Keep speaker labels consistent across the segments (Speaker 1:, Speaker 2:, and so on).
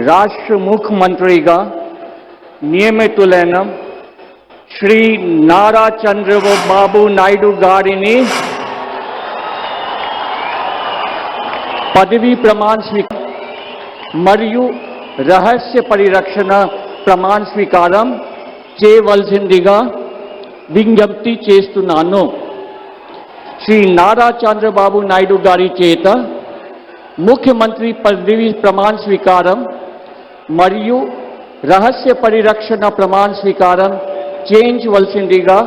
Speaker 1: రాష్ట్ర ముఖ్యమంత్రిగా నియమితులైన శ్రీ నారా చంద్రబాబు నాయుడు గారిని పదవీ ప్రమాణ స్వీకారం మరియు రహస్య పరిరక్షణ ప్రమాణ స్వీకారం చేయవలసిందిగా విజ్ఞప్తి చేస్తున్నాను. శ్రీ నారా చంద్రబాబు నాయుడు గారి చేత ముఖ్యమంత్రి పదవి ప్రమాణ స్వీకారం మరియు రహస్య పరిరక్షణ ప్రమాణ స్వీకారం చేయించవలసిందిగా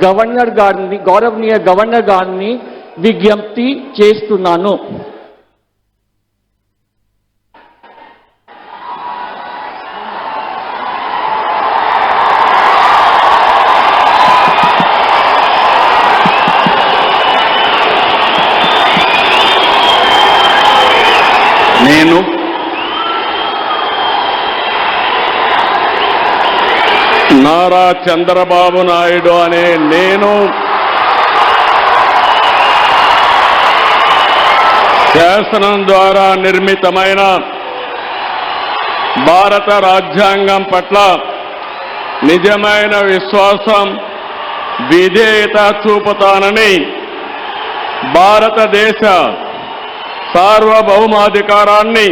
Speaker 1: గౌరవనీయ గవర్నర్ గారిని విజ్ఞప్తి చేస్తున్నాను.
Speaker 2: నేను నారా చంద్రబాబు నాయుడు అనే నేను శాసనం ద్వారా నిర్మితమైన భారత రాజ్యాంగం పట్ల నిజమైన విశ్వాసం, విధేయత చూపుతానని, భారతదేశ సార్వభౌమాధికారాన్ని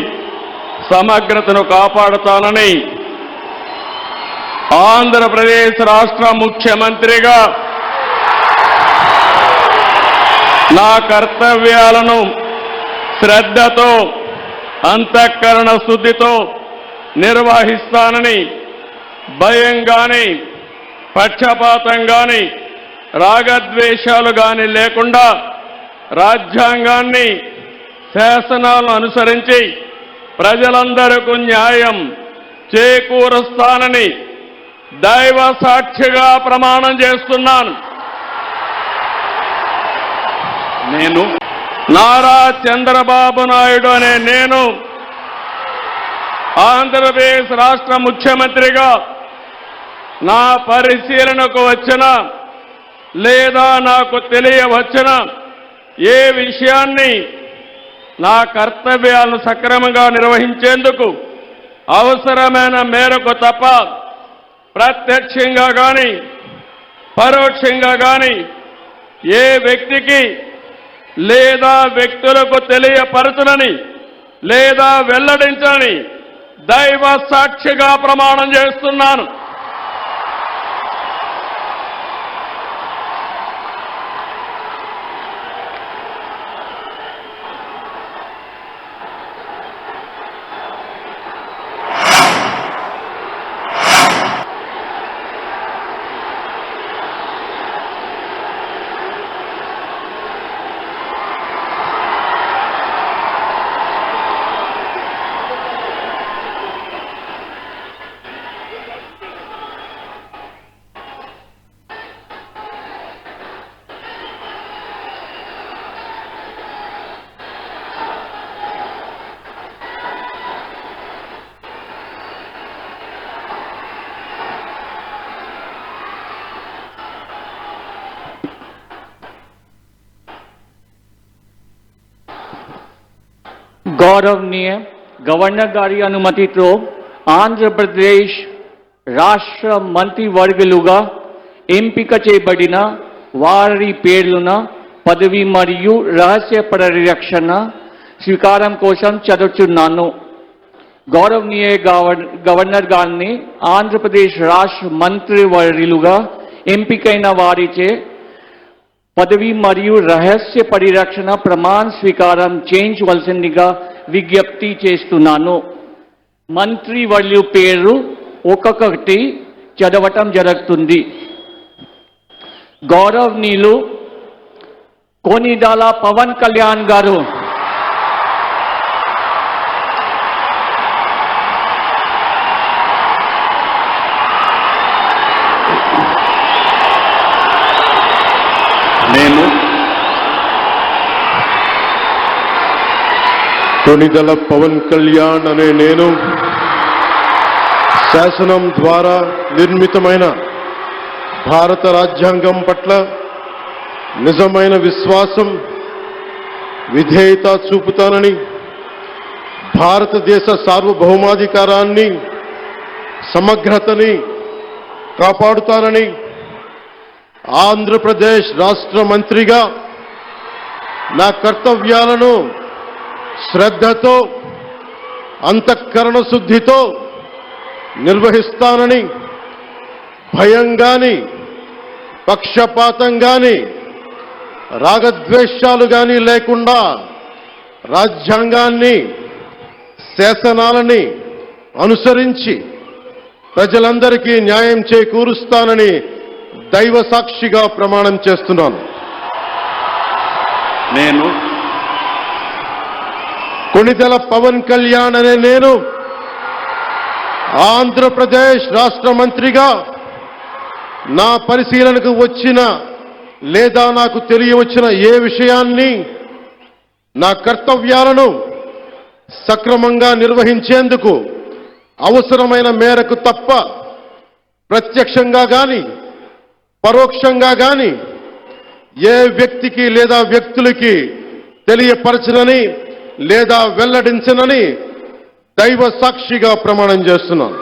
Speaker 2: సమగ్రతను కాపాడుతానని, ఆంధ్రప్రదేశ్ రాష్ట్ర ముఖ్యమంత్రిగా నా కర్తవ్యాలను శ్రద్ధతో, అంతఃకరణ శుద్ధితో నిర్వహిస్తానని, భయం గాని, పక్షపాతం గాని, రాగద్వేషాలు గాని లేకుండా రాజ్యాంగాన్ని, శాసనాలను అనుసరించి ప్రజలందరికీ న్యాయం చేకూరుస్తానని దైవ సాక్షిగా ప్రమాణం చేస్తున్నాను. నేను నారా చంద్రబాబు నాయుడు అనే నేను ఆంధ్రప్రదేశ్ రాష్ట్ర ముఖ్యమంత్రిగా నా పరిశీలనకు వచ్చిన లేదా నాకు తెలియవచ్చిన ఏ విషయాన్ని నా కర్తవ్యాలను సక్రమంగా నిర్వహించేందుకు అవసరమైన మేరకు తప్ప ప్రత్యక్షంగా కానీ పరోక్షంగా కానీ ఏ వ్యక్తికి లేదా వ్యక్తులకు తెలియపరచునని లేదా వెల్లడించని దైవ సాక్షిగా ప్రమాణం చేస్తున్నాను.
Speaker 1: గౌరవనీయ గవర్నర్ గారి అనుమతితో ఆంధ్రప్రదేశ్ రాష్ట్ర మంత్రివర్గులుగా ఎంపిక చేయబడిన వారి పేర్లున పదవి మరియు రహస్య పరిరక్షణ స్వీకారం కోసం చదువుతున్నాను. గౌరవనీయ గవర్నర్ గారిని ఆంధ్రప్రదేశ్ రాష్ట్ర మంత్రివర్యులుగా ఎంపికైన వారిచే పదవి మరియు రహస్య పరిరక్షణ ప్రమాణ స్వీకారం చేయించవలసిందిగా విజ్ఞప్తి చేస్తున్నాను. మంత్రివర్యుల పేరు ఒక్కొక్కటి చదవటం జరుగుతుంది. గౌరవనీయులు కొనిదాల పవన్ కళ్యాణ్ గారు,
Speaker 2: నేను కొనిదల పవన్ కళ్యాణ్ అనే నేను శాసనం ద్వారా నిర్మితమైన భారత రాజ్యాంగం పట్ల నిజమైన విశ్వాసం, విధేయత చూపుతానని, భారతదేశ సార్వభౌమాధికారాన్ని సమగ్రతని కాపాడుతానని ఆంధ్రప్రదేశ్ రాష్ట్ర మంత్రిగా నా కర్తవ్యాలను శ్రద్ధతో అంతఃకరణ శుద్ధితో నిర్వహిస్తానని భయం గాని పక్షపాతం గాని రాగద్వేషాలు గాని లేకుండా రాజ్యాంగాన్ని శాసనాలని అనుసరించి ప్రజలందరికీ న్యాయం చేకూరుస్తానని దైవ సాక్షిగా ప్రమాణం చేస్తున్నాను.
Speaker 3: నేను
Speaker 2: కొణిదెల పవన్ కళ్యాణ్ అనే నేను ఆంధ్రప్రదేశ్ రాష్ట్ర మంత్రిగా నా పరిశీలనకు వచ్చిన లేదా నాకు తెలియవచ్చిన ఏ విషయాన్ని నా కర్తవ్యాలను సక్రమంగా నిర్వహించేందుకు అవసరమైన మేరకు తప్ప ప్రత్యక్షంగా గాని పరోక్షంగా గాని ఏ వ్యక్తికి లేదా వ్యక్తులకి తెలియపరచనని లేదా వెల్లడించనని దైవ సాక్షిగా ప్రమాణం చేస్తున్నాను.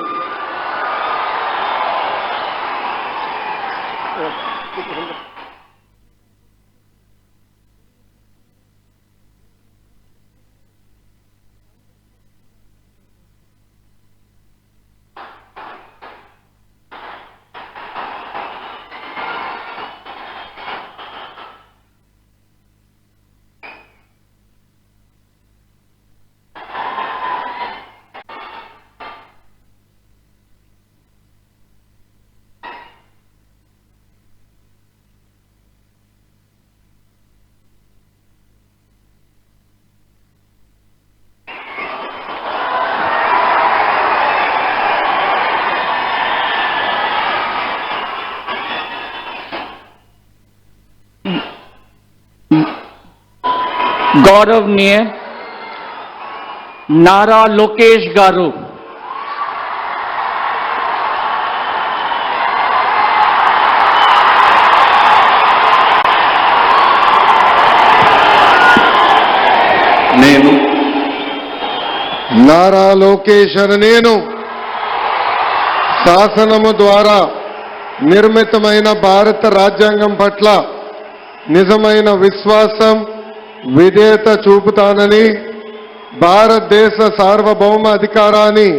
Speaker 1: गौरवनीय नारा लोकेश गारू,
Speaker 3: నేను
Speaker 4: నారా లోకేష్ అని నేను శాసనము ద్వారా నిర్మితమైన భారత రాజ్యాంగం పట్ల నిజమైన విశ్వాసం విధేయత చూపుతానని భారతదేశ సార్వభౌమ అధికారాన్ని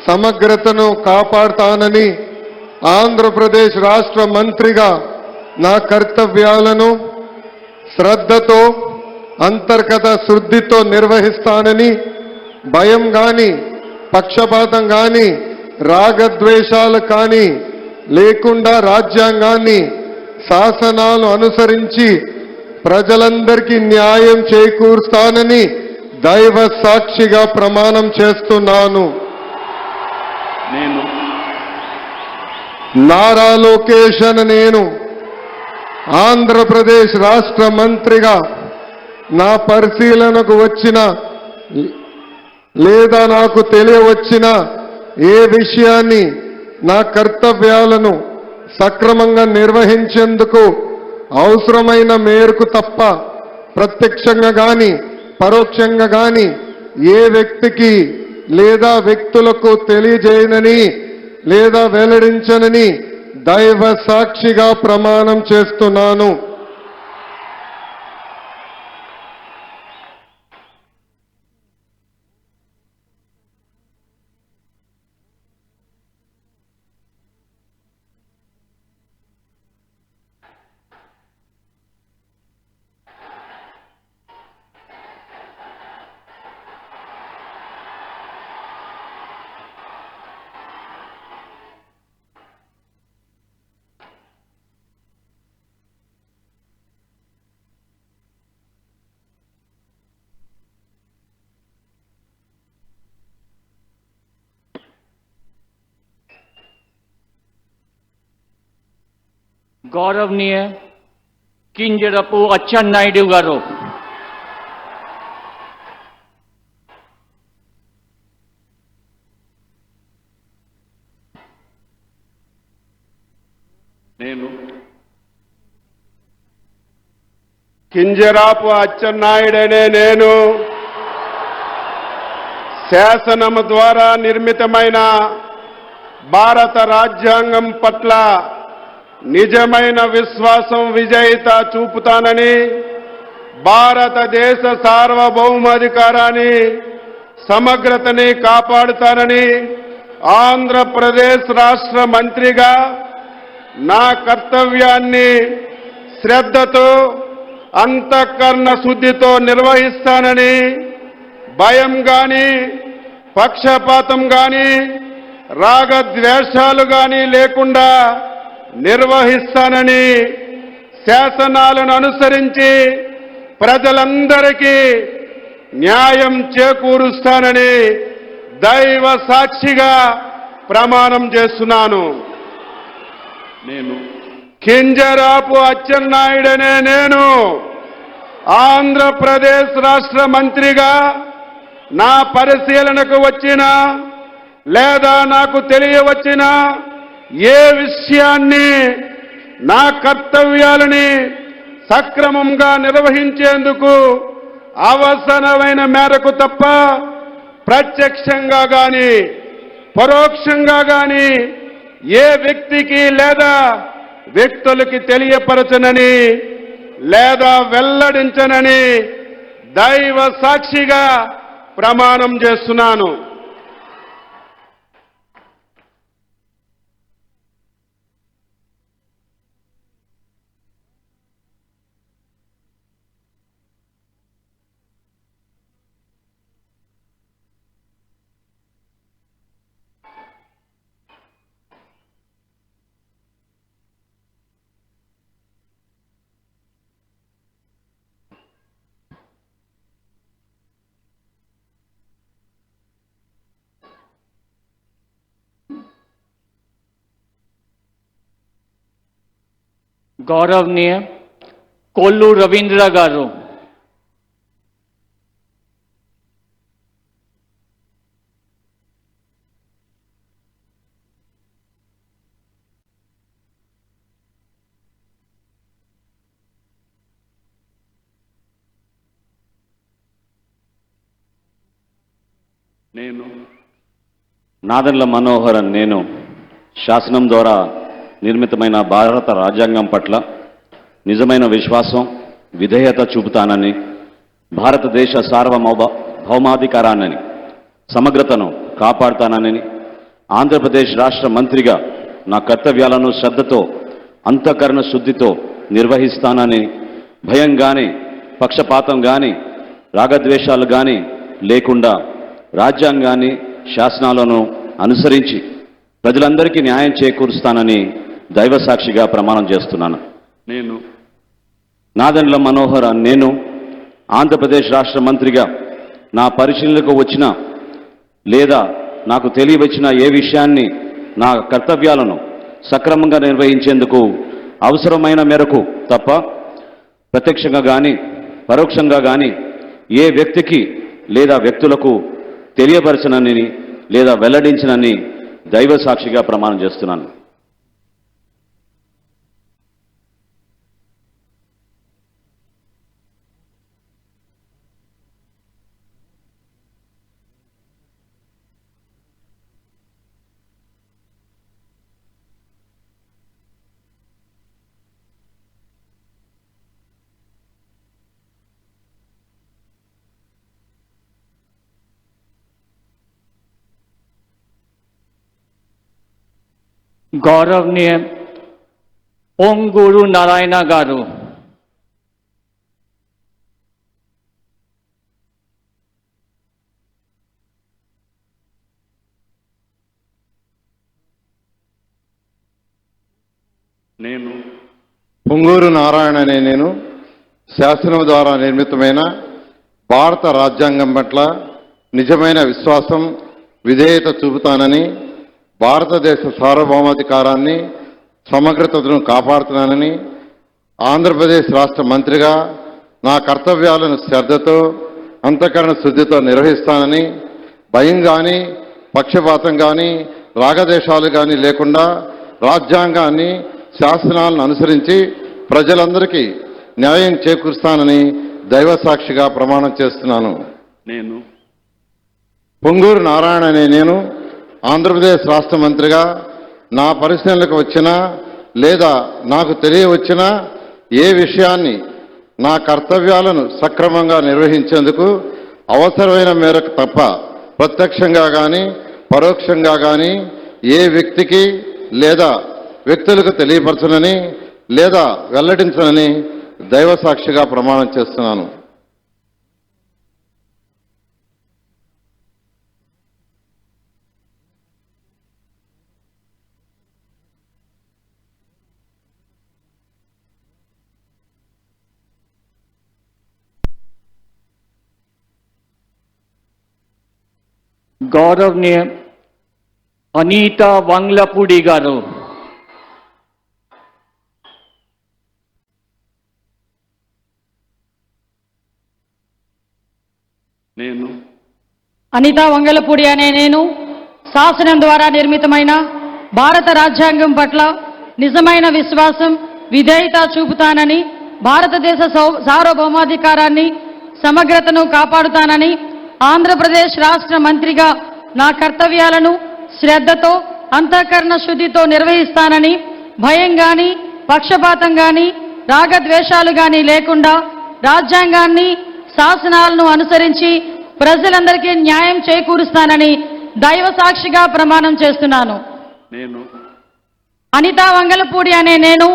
Speaker 4: సమగ్రతను కాపాడుతానని ఆంధ్రప్రదేశ్ రాష్ట్ర మంత్రిగా నా కర్తవ్యాలను శ్రద్ధతో అంతర్గత శుద్ధితో నిర్వహిస్తానని భయం గాని పక్షపాతం గాని రాగద్వేషాలు కానీ లేకుండా రాజ్యాంగాన్ని శాసనాలు అనుసరించి ప్రజలందరికీ న్యాయం చేకూరుస్తానని దైవ సాక్షిగా ప్రమాణం చేస్తున్నాను.
Speaker 3: నేను
Speaker 4: నారా లోకేష్ అని నేను ఆంధ్రప్రదేశ్ రాష్ట్ర మంత్రిగా నా పరిశీలనకు వచ్చిన లేదా నాకు తెలియవచ్చిన ఏ విషయాన్ని నా కర్తవ్యాలను సక్రమంగా నిర్వహించేందుకు అవసరమైన మేరకు తప్ప ప్రత్యక్షంగా గాని పరోక్షంగా గాని ఏ వ్యక్తికి లేదా వ్యక్తులకు తెలియజేయనని లేదా వెల్లడించనని దైవ సాక్షిగా ప్రమాణం చేస్తున్నాను.
Speaker 1: गौरवनीय किंजरपु अच्चन्नायुडु गारू,
Speaker 3: నేను
Speaker 2: కింజరాపు అచ్చెన్నాయుడనే నేను
Speaker 5: శాసనము ద్వారా నిర్మితమైన భారత రాజ్యాంగం పట్ల నిజమైన విశ్వాసం విజేత చూపుతానని, భారతదేశ సార్వభౌమాధికారాన్ని సమగ్రతని కాపాడుతానని ఆంధ్రప్రదేశ్ రాష్ట్ర మంత్రిగా నా కర్తవ్యాన్ని శ్రద్ధతో అంతఃకరణ శుద్ధితో నిర్వహిస్తానని, భయం గాని పక్షపాతం గాని రాగద్వేషాలు గాని లేకుండా నిర్వహిస్తానని, శాసనాలను అనుసరించి ప్రజలందరికీ న్యాయం చేకూరుస్తానని దైవ సాక్షిగా ప్రమాణం చేస్తున్నాను.
Speaker 3: నేను
Speaker 5: కింజరాపు అచ్చెన్నాయుడనే నేను ఆంధ్రప్రదేశ్ రాష్ట్ర మంత్రిగా నా పరిశీలనకు వచ్చిన లేదా నాకు తెలియవచ్చిన ఏ విషయాన్ని నా కర్తవ్యాలని సక్రమంగా నిర్వహించేందుకు అవసరమైన మేరకు తప్ప ప్రత్యక్షంగా గాని పరోక్షంగా గాని ఏ వ్యక్తికి లేదా వ్యక్తులకి తెలియపరచనని లేదా వెల్లడించనని దైవ సాక్షిగా ప్రమాణం చేస్తున్నాను.
Speaker 1: गौरवनीय कोल्लू रवींद्र गारू,
Speaker 3: నేను నాదెండ్ల మనోహరన్ నేను శాసనం ద్వారా నిర్మితమైన భారత రాజ్యాంగం పట్ల నిజమైన విశ్వాసం విధేయత చూపుతానని, భారతదేశ సార్వభౌమాధికారాన్ని సమగ్రతను కాపాడుతానని, ఆంధ్రప్రదేశ్ రాష్ట్ర మంత్రిగా నా కర్తవ్యాలను శ్రద్ధతో అంతఃకరణ శుద్ధితో నిర్వహిస్తానని, భయం గాని పక్షపాతం గాని రాగద్వేషాలు గాని లేకుండా రాజ్యాంగాన్ని శాసనాలను అనుసరించి ప్రజలందరికీ న్యాయం చేకూరుస్తానని దైవ సాక్షిగా ప్రమాణం చేస్తున్నాను.
Speaker 5: నేను
Speaker 3: నాదెండ్ల మనోహర్ నేను ఆంధ్రప్రదేశ్ రాష్ట్ర మంత్రిగా నా పరిశీలనకు వచ్చిన లేదా నాకు తెలియవచ్చిన ఏ విషయాన్ని నా కర్తవ్యాలను సక్రమంగా నిర్వహించేందుకు అవసరమైన మేరకు తప్ప ప్రత్యక్షంగా కానీ పరోక్షంగా కానీ ఏ వ్యక్తికి లేదా వ్యక్తులకు తెలియపరచనని లేదా వెల్లడించనని దైవ సాక్షిగా ప్రమాణం చేస్తున్నాను.
Speaker 1: गौरवनीय ओम गुरु नारायण गारू,
Speaker 3: నేను
Speaker 4: పొంగూరు నారాయణ అనే నేను శాసనం ద్వారా నిర్మితమైన భారత రాజ్యాంగం పట్ల నిజమైన విశ్వాసం విధేయత చూపుతానని, భారతదేశ సార్వభౌమాధికారాన్ని సమగ్రతను కాపాడుతున్నానని, ఆంధ్రప్రదేశ్ రాష్ట్ర మంత్రిగా నా కర్తవ్యాలను శ్రద్ధతో అంతఃకరణ శుద్ధితో నిర్వహిస్తానని, భయం కానీ పక్షపాతం కానీ రాగదేశాలు కానీ లేకుండా రాజ్యాంగాన్ని శాసనాలను అనుసరించి ప్రజలందరికీ న్యాయం చేకూరుస్తానని దైవ సాక్షిగా ప్రమాణం చేస్తున్నాను.
Speaker 3: నేను
Speaker 4: పొంగూరు నారాయణ అనే నేను ఆంధ్రప్రదేశ్ రాష్ట్ర మంత్రిగా నా పరిశీలనకు వచ్చినా లేదా నాకు తెలియవచ్చినా ఏ విషయాన్ని నా కర్తవ్యాలను సక్రమంగా నిర్వహించేందుకు అవసరమైన మేరకు తప్ప ప్రత్యక్షంగా కానీ పరోక్షంగా కానీ ఏ వ్యక్తికి లేదా వ్యక్తులకు తెలియపరచనని లేదా వెల్లడించనని దైవసాక్షిగా ప్రమాణం చేస్తున్నాను.
Speaker 1: गौरवनीय अनीता वांगलापुडी गारू
Speaker 5: నేను
Speaker 6: అనితా వంగలపూడి అనే నేను శాసనం ద్వారా నిర్మితమైన భారత రాజ్యాంగం పట్ల నిజమైన విశ్వాసం విధేయత చూపుతానని, భారతదేశ సార్వభౌమాధికారాన్ని సమగ్రతను కాపాడుతానని, ఆంధ్రప్రదేశ్ రాష్ట్ర మంత్రిగా నా కర్తవ్యాలను శ్రద్ధతో అంతఃకరణ శుద్ధితో నిర్వహిస్తానని, భయం గాని పక్షపాతం గాని రాగద్వేషాలు గాని లేకుండా రాజ్యాంగాన్ని శాసనాలను అనుసరించి ప్రజలందరికీ న్యాయం చేకూరుస్తానని దైవ సాక్షిగా ప్రమాణం చేస్తున్నాను.
Speaker 5: నేను
Speaker 6: అనితా వంగలపూడి అనే నేను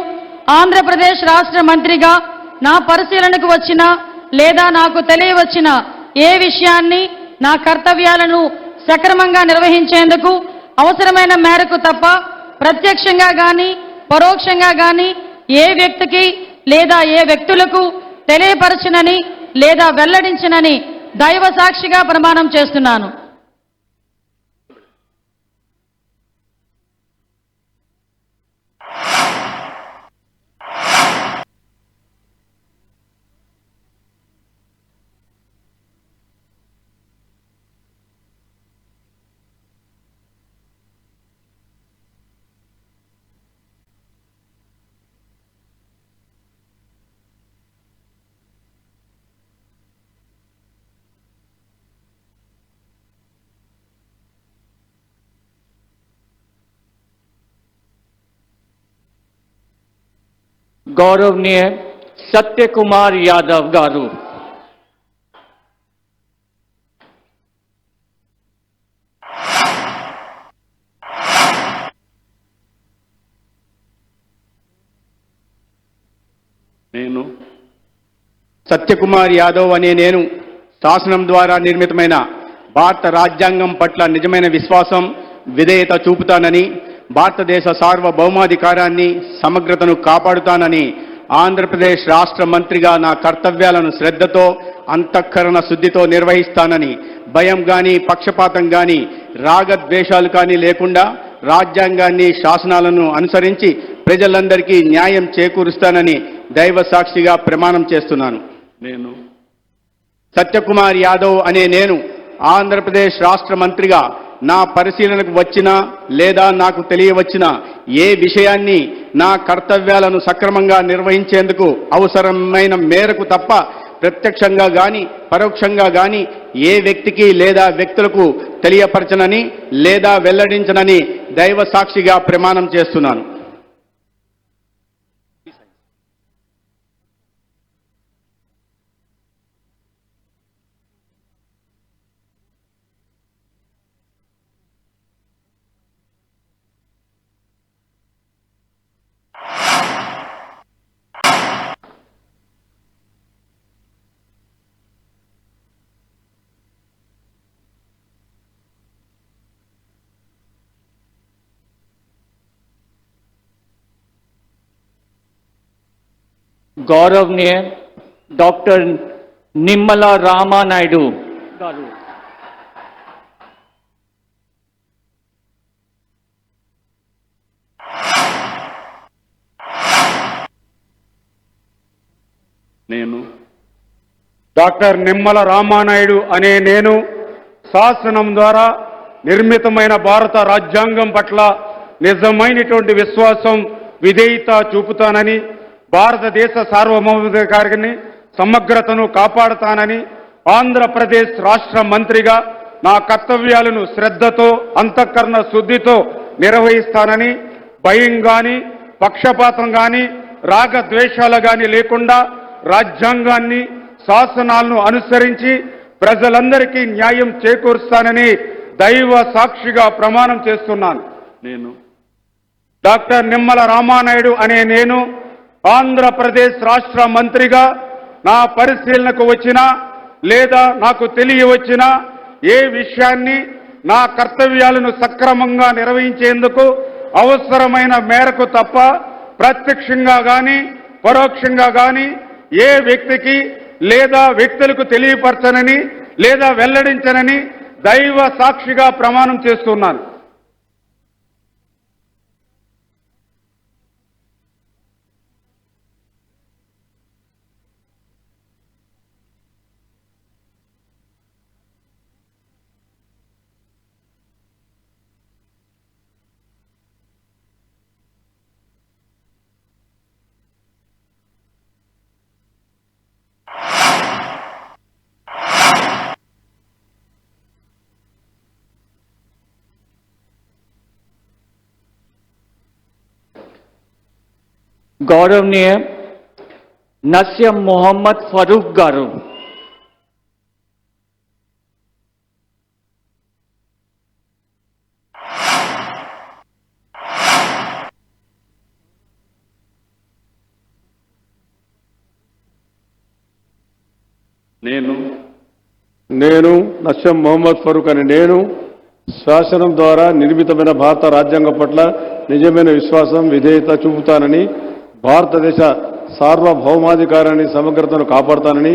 Speaker 6: ఆంధ్రప్రదేశ్ రాష్ట్ర మంత్రిగా నా పరిశీలనకు వచ్చిన లేదా నాకు తెలియవచ్చిన ఏ విషయాన్ని నా కర్తవ్యాలను సక్రమంగా నిర్వహించేందుకు అవసరమైన మేరకు తప్ప ప్రత్యక్షంగా గాని పరోక్షంగా గాని ఏ వ్యక్తికి లేదా ఏ వ్యక్తులకు తెలియపరచనని లేదా వెల్లడించనని దైవ సాక్షిగా ప్రమాణం చేస్తున్నాను.
Speaker 1: गौरवनीय सत्य कुमार यादव गारू
Speaker 5: నేను సత్యకుమార్ యాదవ్ అనే నేను శాసనం ద్వారా నిర్మితమైన భారత రాజ్యాంగం పట్ల నిజమైన విశ్వాసం విధేయత చూపుతానని, భారతదేశ సార్వభౌమాధికారాన్ని సమగ్రతను కాపాడుతానని, ఆంధ్రప్రదేశ్ రాష్ట్ర మంత్రిగా నా కర్తవ్యాలను శ్రద్ధతో అంతఃకరణ శుద్ధితో నిర్వహిస్తానని, భయం గాని పక్షపాతం గాని రాగద్వేషాలు కానీ లేకుండా రాజ్యాంగాన్ని శాసనాలను అనుసరించి ప్రజలందరికీ న్యాయం చేకూరుస్తానని దైవ సాక్షిగా ప్రమాణం చేస్తున్నాను. నేను సత్యకుమార్ యాదవ్ అనే నేను ఆంధ్రప్రదేశ్ రాష్ట్ర మంత్రిగా నా పరిశీలనకు వచ్చిన లేదా నాకు తెలియవచ్చిన ఏ విషయాన్ని నా కర్తవ్యాలను సక్రమంగా నిర్వహించేందుకు అవసరమైన మేరకు తప్ప ప్రత్యక్షంగా గాని పరోక్షంగా గాని ఏ వ్యక్తికి లేదా వ్యక్తులకు తెలియపరచనని లేదా వెల్లడించనని దైవ సాక్షిగా ప్రమాణం చేస్తున్నాను.
Speaker 1: गौरवनीय डॉक्टर निम्मला रामा नायडू गारू
Speaker 5: నేను డాక్టర్ నిమ్మల రామానాయుడు అనే నేను శాసనం ద్వారా నిర్మితమైన భారత రాజ్యాంగం పట్ల నిజమైనటువంటి విశ్వాసం విధేయత చూపుతానని, భారతదేశ సార్వభౌమాధికారాన్ని సమగ్రతను కాపాడుతానని, ఆంధ్రప్రదేశ్ రాష్ట్ర మంత్రిగా నా కర్తవ్యాలను శ్రద్ధతో అంతఃకరణ శుద్ధితో నిర్వహిస్తానని భయం గాని పక్షపాతం గాని రాగద్వేషాలు గాని లేకుండా రాజ్యాంగాన్ని శాసనాలను అనుసరించి ప్రజలందరికీ న్యాయం చేకూరుస్తానని దైవ సాక్షిగా ప్రమాణం చేస్తున్నాను.
Speaker 3: నేను
Speaker 5: డాక్టర్ నిమ్మల రామానాయుడు అనే నేను ఆంధ్రప్రదేశ్ రాష్ట్ర మంత్రిగా నా పరిశీలనకు వచ్చినా లేదా నాకు తెలియవచ్చినా ఏ విషయాన్ని నా కర్తవ్యాలను సక్రమంగా నిర్వహించేందుకు అవసరమైన మేరకు తప్ప ప్రత్యక్షంగా గాని పరోక్షంగా గాని ఏ వ్యక్తికి లేదా వ్యక్తులకు తెలియపరచనని లేదా వెల్లడించనని దైవ సాక్షిగా ప్రమాణం చేస్తున్నాను.
Speaker 1: గౌరవనీయ నస్యం మొహమ్మద్ ఫరూక్ గారు.
Speaker 2: నేను నస్యం మొహమ్మద్ ఫరూక్ అని నేను శాసనం ద్వారా నిర్మితమైన భారత రాజ్యాంగం పట్ల నిజమైన విశ్వాసం విధేయత చూపుతానని భారతదేశ సార్వభౌమాధికారాన్ని సమగ్రతను కాపాడుతానని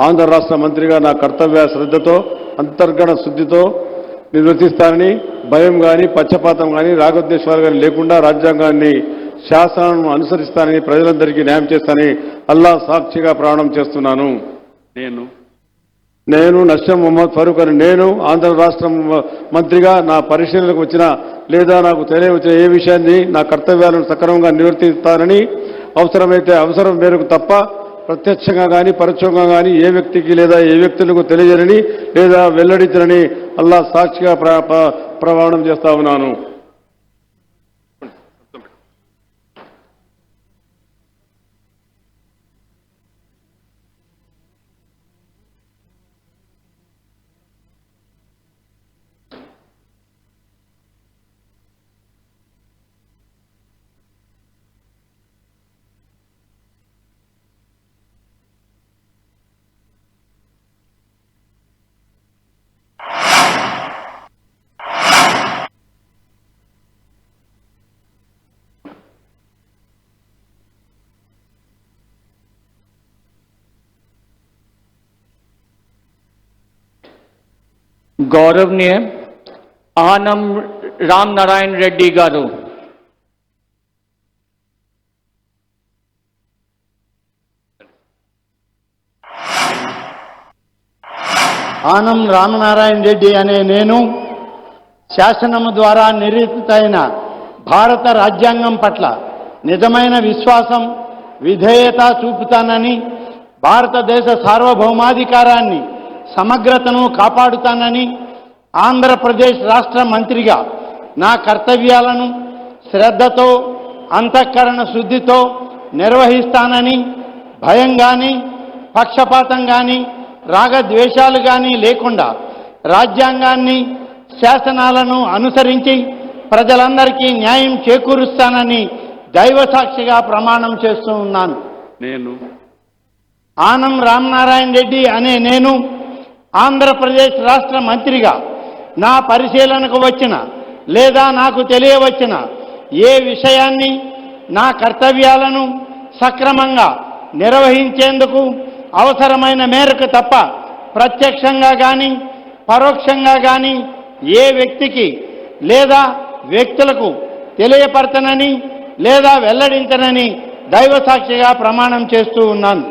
Speaker 2: ఆంధ్ర రాష్ట్ర మంత్రిగా నా కర్తవ్య శ్రద్ధతో అంతర్గత శుద్ధితో నిర్వర్తిస్తానని భయం కానీ పక్షపాతం కానీ రాగద్వేషాలు కానీ లేకుండా రాజ్యాంగాన్ని శాసనాలను అనుసరిస్తానని ప్రజలందరికీ న్యాయం చేస్తానని అల్లా సాక్షిగా ప్రమాణం చేస్తున్నాను. నేను నస్యం మొహమ్మద్ ఫరూక్ అని నేను ఆంధ్ర రాష్ట్ర మంత్రిగా నా పరిశీలనకు వచ్చిన లేదా నాకు తెలియవచ్చిన ఏ విషయాన్ని నా కర్తవ్యాలను సక్రమంగా నిర్వర్తిస్తానని అవసరమైతే అవసరం మేరకు తప్ప ప్రత్యక్షంగా కానీ పరోక్షంగా కానీ ఏ వ్యక్తికి లేదా ఏ వ్యక్తులకు తెలియజేయని లేదా వెల్లడించనని అల్లా సాక్షిగా ప్రమాణం చేస్తా ఉన్నాను.
Speaker 1: గౌరవనీయ ఆనం రామ్ నారాయణ రెడ్డి గారు.
Speaker 7: ఆనం రామనారాయణ రెడ్డి అనే నేను శాసనము ద్వారా నిర్మితమైన భారత రాజ్యాంగం పట్ల నిజమైన విశ్వాసం విధేయత చూపుతానని భారతదేశ సార్వభౌమాధికారాన్ని సమగ్రతను కాపాడుతానని ఆంధ్రప్రదేశ్ రాష్ట్ర మంత్రిగా నా కర్తవ్యాలను శ్రద్ధతో అంతఃకరణ శుద్ధితో నిర్వహిస్తానని భయం కానీ పక్షపాతం కానీ రాగద్వేషాలు కానీ లేకుండా రాజ్యాంగాన్ని శాసనాలను అనుసరించి ప్రజలందరికీ న్యాయం చేకూరుస్తానని దైవసాక్షిగా ప్రమాణం చేస్తూ ఉన్నాను. ఆనం రామనారాయణ రెడ్డి అనే నేను ఆంధ్రప్రదేశ్ రాష్ట్ర మంత్రిగా నా పరిశీలనకు వచ్చిన లేదా నాకు తెలియవచ్చిన ఏ విషయాన్ని నా కర్తవ్యాలను సక్రమంగా నిర్వహించేందుకు అవసరమైన మేరకు తప్ప ప్రత్యక్షంగా కానీ పరోక్షంగా కానీ ఏ వ్యక్తికి లేదా వ్యక్తులకు తెలియపరచనని లేదా వెల్లడించనని దైవసాక్షిగా ప్రమాణం చేస్తూ ఉన్నాను.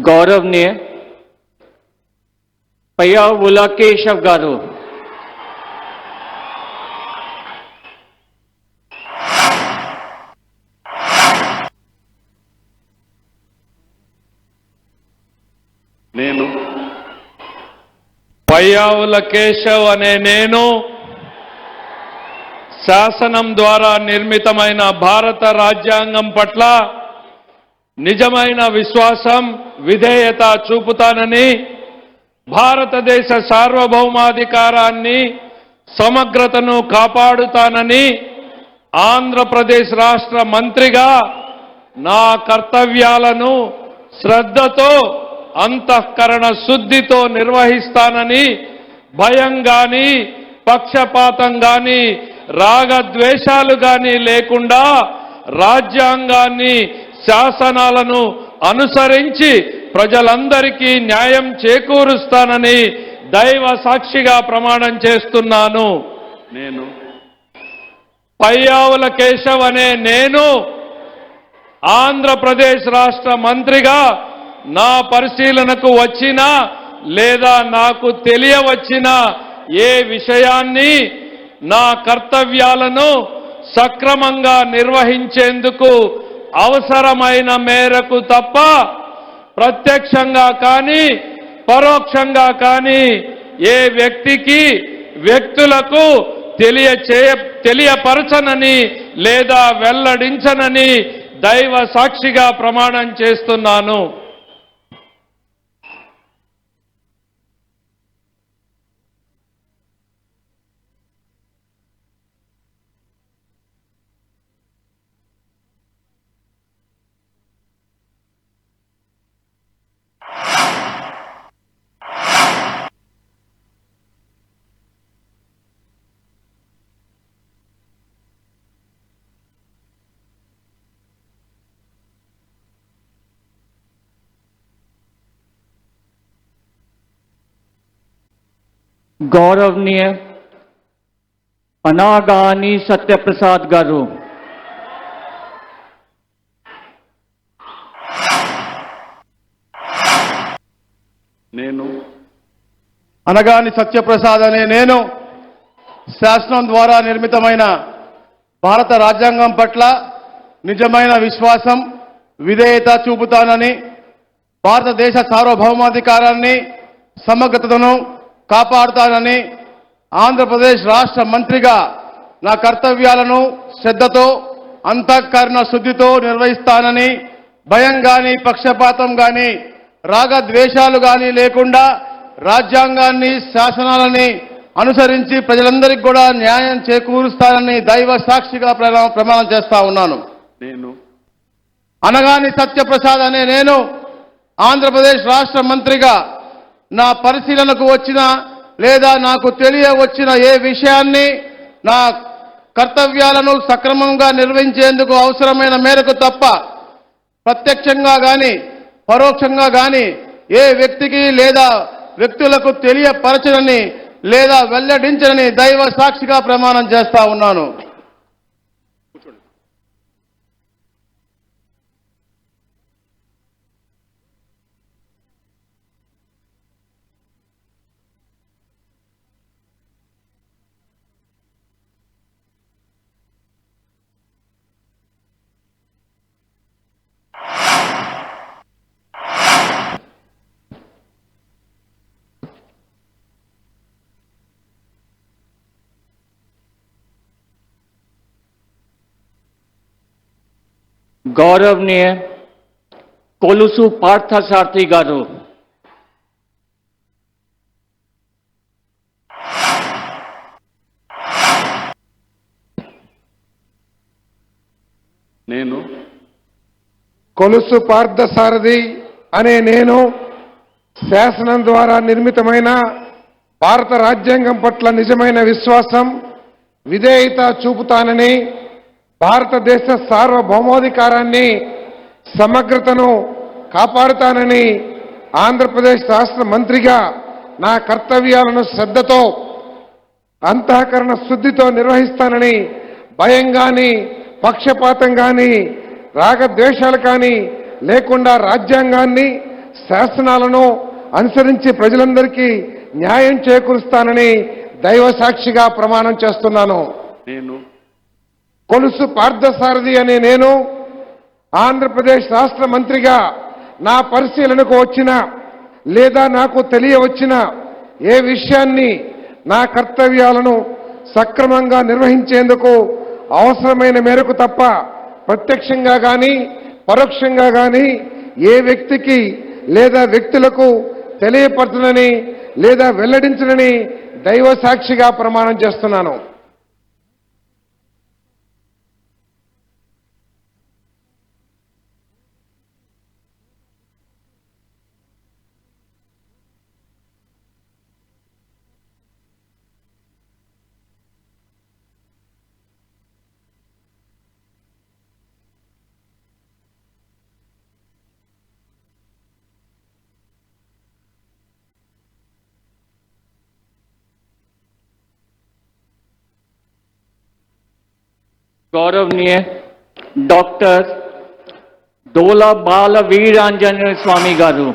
Speaker 1: గౌరవనీయ పయ్యావుల కేశవ్ గారు,
Speaker 3: నేను
Speaker 2: పయ్యావుల కేశవ్ అనే నేను శాసనం ద్వారా నిర్మితమైన భారత రాజ్యాంగం పట్ల నిజమైన విశ్వాసం, విధేయత చూపుతానని, భారతదేశ సార్వభౌమాధికారాన్ని, సమగ్రతను కాపాడుతానని ఆంధ్రప్రదేశ్ రాష్ట్ర మంత్రిగా నా కర్తవ్యాలను శ్రద్ధతో, అంతఃకరణ శుద్ధితో నిర్వహిస్తానని, భయం గాని, పక్షపాతం గాని, రాగద్వేషాలు గాని లేకుండా రాజ్యాంగాన్ని, శాసనాలను అనుసరించి ప్రజలందరికీ న్యాయం చేకూరుస్తానని దైవ సాక్షిగా ప్రమాణం చేస్తున్నాను.
Speaker 3: నేను
Speaker 2: పయ్యావుల కేశవ్ అనే నేను ఆంధ్రప్రదేశ్ రాష్ట్ర మంత్రిగా నా పరిశీలనకు వచ్చిన లేదా నాకు తెలియవచ్చిన ఏ విషయాన్ని, నా కర్తవ్యాలను సక్రమంగా నిర్వహించేందుకు అవసరమైన మేరకు తప్ప ప్రత్యక్షంగా కానీ పరోక్షంగా కానీ ఏ వ్యక్తికి, వ్యక్తులకు తెలియపరచనని లేదా వెల్లడించనని దైవ సాక్షిగా ప్రమాణం చేస్తున్నాను.
Speaker 1: గౌరవనీయ పనాగాని సత్యప్రసాద్ గారు,
Speaker 3: నేను
Speaker 5: అనగాని సత్యప్రసాద్ అనే నేను శాసనం ద్వారా నిర్మితమైన భారత రాజ్యాంగం పట్ల నిజమైన విశ్వాసం, విధేయత చూపుతానని, భారతదేశ సార్వభౌమాధికారాన్ని, సమగ్రతను కాపాడుతానని ఆంధ్రప్రదేశ్ రాష్ట్ర మంత్రిగా నా కర్తవ్యాలను శ్రద్ధతో, అంతఃకరణ శుద్ధితో నిర్వహిస్తానని, భయం గాని, పక్షపాతం గాని, రాగద్వేషాలు గాని లేకుండా రాజ్యాంగాన్ని, శాసనాలని అనుసరించి ప్రజలందరికీ కూడా న్యాయం చేకూరుస్తానని దైవ సాక్షిగా ప్రమాణం చేస్తా ఉన్నాను.
Speaker 3: నేను
Speaker 5: అనగాని సత్యప్రసాద్ అనే నేను ఆంధ్రప్రదేశ్ రాష్ట్ర మంత్రిగా నా పరిశీలనకు వచ్చిన లేదా నాకు తెలియవచ్చిన ఏ విషయాన్ని, నా కర్తవ్యాలను సక్రమంగా నిర్వహించేందుకు అవసరమైన మేరకు తప్ప ప్రత్యక్షంగా గాని పరోక్షంగా గాని ఏ వ్యక్తికి లేదా వ్యక్తులకు తెలియపరచనని లేదా వెల్లడించనని దైవ సాక్షిగా ప్రమాణం చేస్తా ఉన్నాను.
Speaker 1: గౌరవనీయ కొలుసు పార్థసారథి గారు,
Speaker 3: నేను
Speaker 8: కొలుసు పార్థసారథి అనే నేను శాసనం ద్వారా నిర్మితమైన భారత రాజ్యాంగం పట్ల నిజమైన విశ్వాసం, విధేయత చూపుతానని, భారతదేశ సార్వభౌమాధికారాన్ని, సమగ్రతను కాపాడుతానని ఆంధ్రప్రదేశ్ రాష్ట్ర మంత్రిగా నా కర్తవ్యాలను శ్రద్ధతో, అంతఃకరణ శుద్ధితో నిర్వహిస్తానని, భయం గాని, పక్షపాతం గాని, రాగద్వేషాలు కానీ లేకుండా రాజ్యాంగాన్ని, శాసనాలను అనుసరించి ప్రజలందరికీ న్యాయం చేకూరుస్తానని దైవ సాక్షిగా ప్రమాణం చేస్తున్నాను.
Speaker 3: నేను
Speaker 8: కొలుసు పార్థసారథి అనే నేను ఆంధ్రప్రదేశ్ రాష్ట్ర మంత్రిగా నా పరిశీలనకు వచ్చిన లేదా నాకు తెలియవచ్చిన ఏ విషయాన్ని నా కర్తవ్యాలను సక్రమంగా నిర్వహించేందుకు అవసరమైన మేరకు తప్ప ప్రత్యక్షంగా కానీ పరోక్షంగా కానీ ఏ వ్యక్తికి లేదా వ్యక్తులకు తెలియపరచనని లేదా వెల్లడించనని దైవ సాక్షిగా ప్రమాణం చేస్తున్నాను.
Speaker 1: गौरवनीय डॉक्टर डोला बाल वीरांजनेय स्वामी गारू,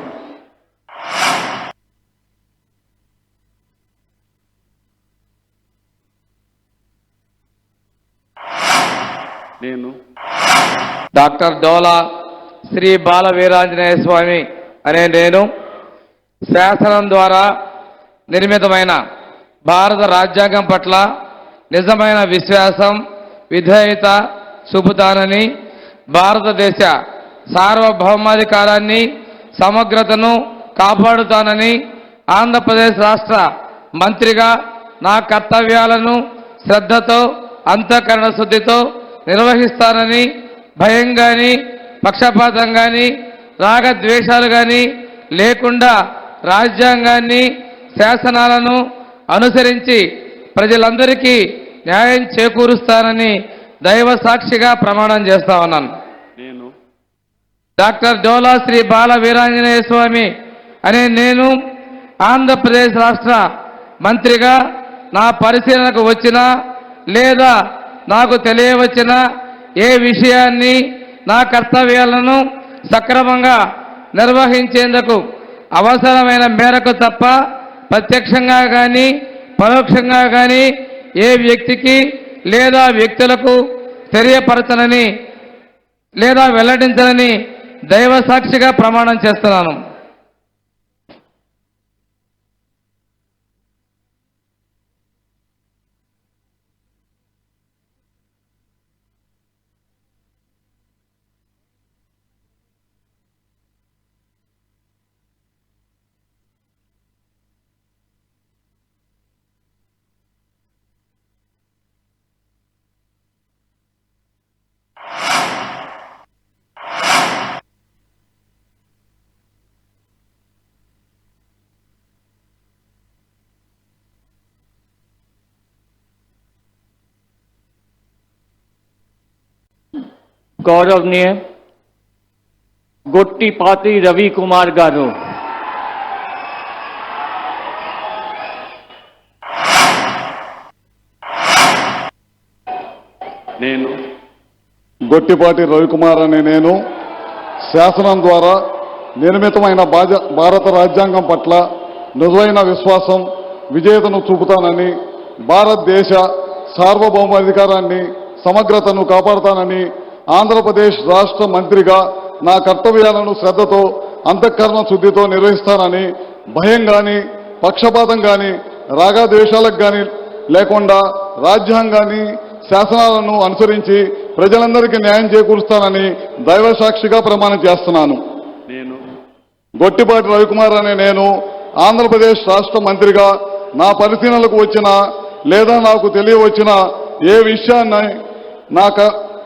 Speaker 3: నేను
Speaker 9: డాక్టర్ డోలా శ్రీ బాల వీరాంజనేయ స్వామి అనే నేను శాసనం ద్వారా నిర్మితమైన భారత రాజ్యాంగం పట్ల నిజమైన విశ్వాసం, విధేయత చూపుతానని, భారతదేశ సార్వభౌమాధికారాన్ని, సమగ్రతను కాపాడుతానని, ఆంధ్రప్రదేశ్ రాష్ట్ర మంత్రిగా నా కర్తవ్యాలను శ్రద్ధతో, అంతఃకరణ శుద్ధితో నిర్వహిస్తానని, భయం కానీ, పక్షపాతం కానీ, రాగద్వేషాలు కానీ లేకుండా రాజ్యాంగాన్ని, శాసనాలను అనుసరించి ప్రజలందరికీ న్యాయం చేకూరుస్తానని దైవ సాక్షిగా ప్రమాణం చేస్తా ఉన్నాను.
Speaker 3: నేను
Speaker 9: డాక్టర్ డోలా శ్రీ బాల వీరాంజనేయ స్వామి అనే నేను ఆంధ్రప్రదేశ్ రాష్ట్ర మంత్రిగా నా పరిశీలనకు వచ్చిన లేదా నాకు తెలియవచ్చిన ఏ విషయాన్ని నా కర్తవ్యాలను సక్రమంగా నిర్వహించేందుకు అవసరమైన మేరకు తప్ప ప్రత్యక్షంగా కానీ పరోక్షంగా కానీ ఏ వ్యక్తికి లేదా వ్యక్తులకు తెలియపరచనని లేదా వెల్లడించనని దైవ సాక్షిగా ప్రమాణం చేస్తున్నాను.
Speaker 1: गौरवनीय गोट्टीपाती रवि कुमार गारू,
Speaker 3: నేను
Speaker 2: గొట్టిపాటి రవికుమార్ అనే నేను శాసనం ద్వారా నిర్మితమైన భారత రాజ్యాంగం పట్ల నిజమైన విశ్వాసం, విధేయతను చూపుతానని, భారతదేశ సార్వభౌమాధికారాన్ని, సమగ్రతను కాపాడుతానని, ఆంధ్రప్రదేశ్ రాష్ట్ర మంత్రిగా నా కర్తవ్యాలను శ్రద్ధతో, అంతఃకరణ శుద్ధితో నిర్వహిస్తానని, భయం కానీ, పక్షపాతం కానీ, రాగద్వేషాలకు కానీ లేకుండా రాజ్యాంగాన్ని, శాసనాలను అనుసరించి ప్రజలందరికీ న్యాయం చేకూరుస్తానని దైవ సాక్షిగా ప్రమాణం చేస్తున్నాను.
Speaker 3: నేను
Speaker 2: గొట్టిపాటి రవికుమార్ అనే నేను ఆంధ్రప్రదేశ్ రాష్ట్ర మంత్రిగా నా పరిశీలనలకు వచ్చిన లేదా నాకు తెలియవచ్చిన ఏ విషయాన్ని నా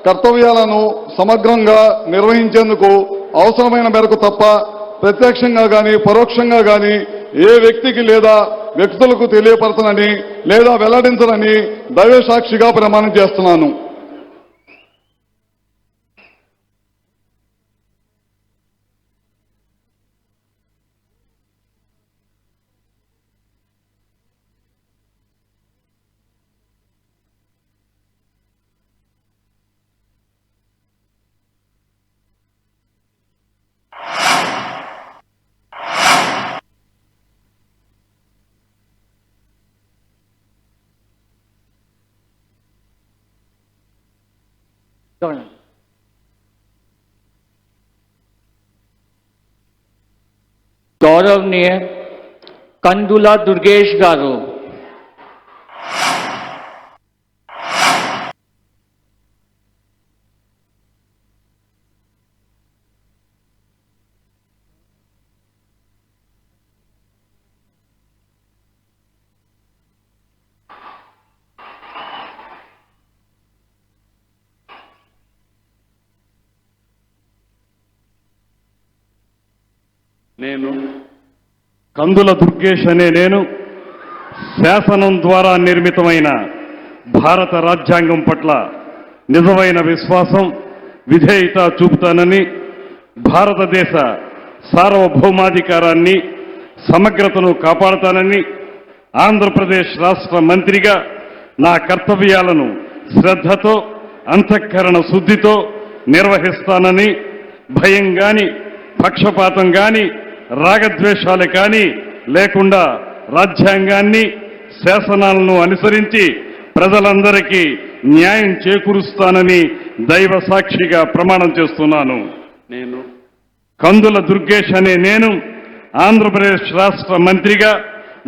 Speaker 2: కర్తవ్యాలను సమగ్రంగా నిర్వహించేందుకు అవసరమైన మేరకు తప్ప ప్రత్యక్షంగా కానీ పరోక్షంగా కానీ ఏ వ్యక్తికి లేదా వ్యక్తులకు తెలియపరచనని లేదా వెల్లడించనని దైవ సాక్షిగా ప్రమాణం చేస్తున్నాను.
Speaker 1: గౌరవనీయ కందుల దుర్గేష్ గారు,
Speaker 3: నేను కందుల దుర్గేష్ అనే నేను శాసనం ద్వారా నిర్మితమైన భారత రాజ్యాంగం పట్ల నిజమైన విశ్వాసం, విధేయత చూపుతానని, భారతదేశ సార్వభౌమాధికారాన్ని, సమగ్రతను కాపాడుతానని, ఆంధ్రప్రదేశ్ రాష్ట్ర మంత్రిగా నా కర్తవ్యాలను శ్రద్ధతో, అంతఃకరణ శుద్ధితో నిర్వహిస్తానని, భయం గాని, పక్షపాతం గాని, రాగద్వేషాలు కానీ లేకుండా రాజ్యాంగాన్ని, శాసనాలను అనుసరించి ప్రజలందరికీ న్యాయం చేకూరుస్తానని దైవ సాక్షిగా ప్రమాణం చేస్తున్నాను. నేను కందుల దుర్గేష్ అనే నేను ఆంధ్రప్రదేశ్ రాష్ట్ర మంత్రిగా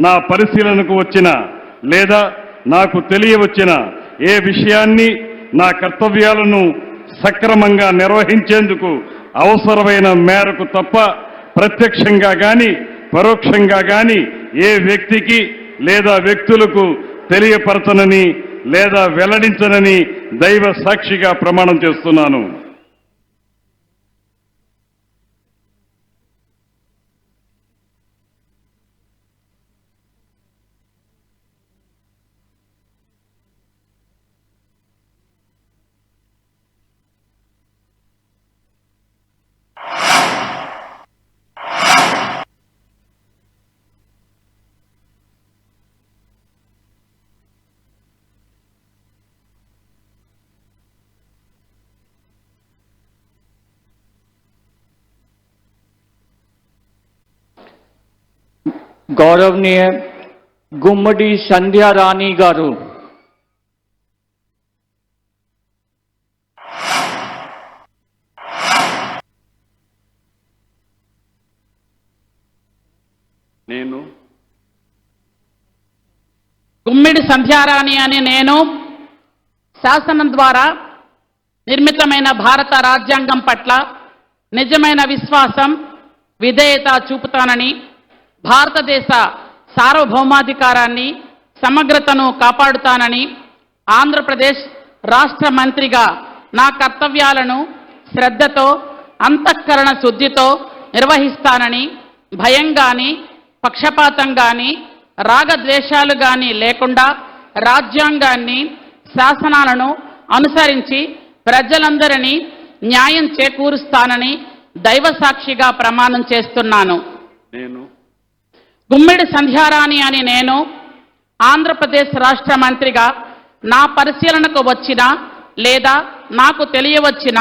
Speaker 3: నా పరిశీలనకు వచ్చిన లేదా నాకు తెలియవచ్చిన ఏ విషయాన్ని, నా కర్తవ్యాలను సక్రమంగా నిర్వహించేందుకు అవసరమైన మేరకు తప్ప ప్రత్యక్షంగా గాని పరోక్షంగా గాని ఏ వ్యక్తికి లేదా వ్యక్తులకు తెలియపరచనని లేదా వెల్లడించనని దైవ సాక్షిగా ప్రమాణం చేస్తున్నాను.
Speaker 1: గౌరవనీయ గుమ్మడి సంధ్యారాణి గారు,
Speaker 3: నేను
Speaker 6: గుమ్మిడి సంధ్యారాణి అనే నేను శాసనం ద్వారా నిర్మితమైన భారత రాజ్యాంగం పట్ల నిజమైన విశ్వాసం, విధేయత చూపుతానని, భారతదేశ సార్వభౌమాధికారాన్ని, సమగ్రతను కాపాడుతానని, ఆంధ్రప్రదేశ్ రాష్ట్ర మంత్రిగా నా కర్తవ్యాలను శ్రద్ధతో, అంతఃకరణ శుద్ధితో నిర్వహిస్తానని, భయం గాని, పక్షపాతం గాని, రాగద్వేషాలు గాని లేకుండా రాజ్యాంగాన్ని, శాసనాలను అనుసరించి ప్రజలందరినీ న్యాయం చేకూరుస్తానని దైవ సాక్షిగా ప్రమాణం చేస్తున్నాను.
Speaker 3: నేను
Speaker 6: గుమ్మిడి సంధ్యారాణి అని నేను ఆంధ్రప్రదేశ్ రాష్ట్ర మంత్రిగా నా పరిశీలనకు వచ్చిన లేదా నాకు తెలియవచ్చిన